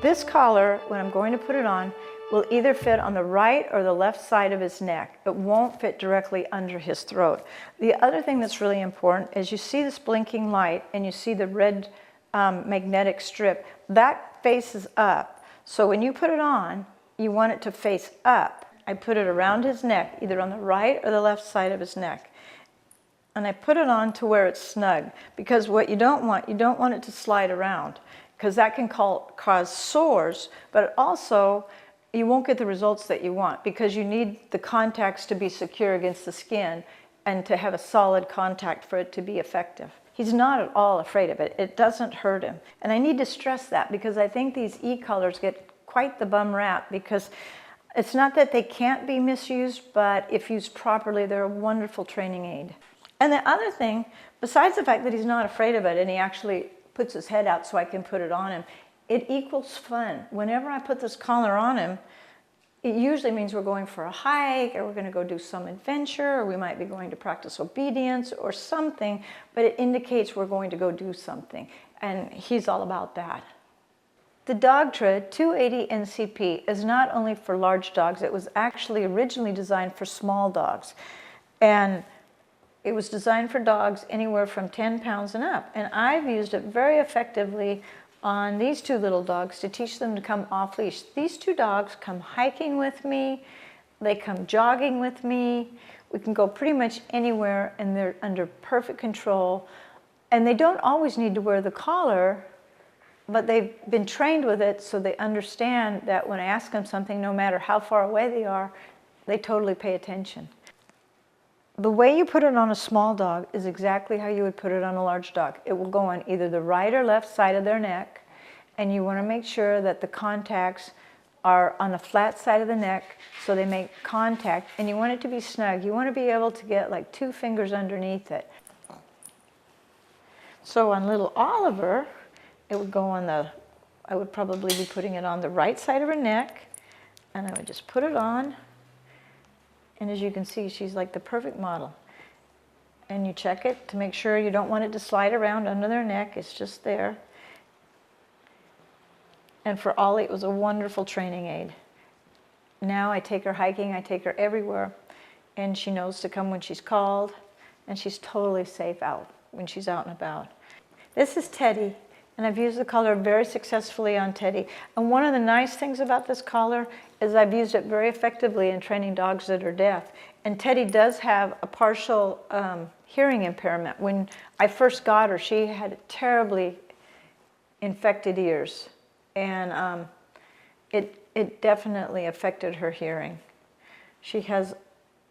This collar, when I'm going to put it on, will either fit on the right or the left side of his neck. It won't fit directly under his throat. The other thing that's really important is you see this blinking light and you see the red magnetic strip. That faces up. So when you put it on, you want it to face up. I put it around his neck, either on the right or the left side of his neck. And I put it on to where it's snug, because what you don't want it to slide around, because that can cause sores, but also you won't get the results that you want, because you need the contacts to be secure against the skin and to have a solid contact for it to be effective. He's not at all afraid of it. It doesn't hurt him. And I need to stress that, because I think these e-collars get quite the bum rap, because it's not that they can't be misused, but if used properly, they're a wonderful training aid. And the other thing, besides the fact that he's not afraid of it and he actually puts his head out so I can put it on him, it equals fun. Whenever I put this collar on him, it usually means we're going for a hike, or we're going to go do some adventure, or we might be going to practice obedience or something, but it indicates we're going to go do something, and he's all about that. The Dogtra 280 NCP is not only for large dogs, it was actually originally designed for small dogs. And it was designed for dogs anywhere from 10 pounds and up. And I've used it very effectively on these two little dogs to teach them to come off leash. These two dogs come hiking with me, they come jogging with me, we can go pretty much anywhere and they're under perfect control. And they don't always need to wear the collar, but they've been trained with it, so they understand that when I ask them something, no matter how far away they are, they totally pay attention. The way you put it on a small dog is exactly how you would put it on a large dog. It will go on either the right or left side of their neck, and you want to make sure that the contacts are on the flat side of the neck so they make contact, and you want it to be snug. You want to be able to get like 2 fingers underneath it. So on little Oliver, it would go on the, I would probably be putting it on the right side of her neck, and I would just put it on. And as you can see, she's like the perfect model. And you check it to make sure you don't want it to slide around under their neck. It's just there. And for Ollie, it was a wonderful training aid. Now I take her hiking, I take her everywhere. And she knows to come when she's called. And she's totally safe out when she's out and about. This is Teddy. And I've used the collar very successfully on Teddy. And one of the nice things about this collar is I've used it very effectively in training dogs that are deaf. And Teddy does have a partial hearing impairment. When I first got her, she had terribly infected ears. And it definitely affected her hearing. She has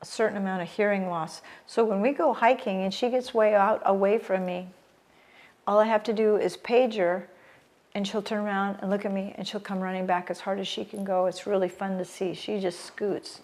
a certain amount of hearing loss. So when we go hiking and she gets way out away from me, all I have to do is page her, and she'll turn around and look at me, and she'll come running back as hard as she can go. It's really fun to see. She just scoots.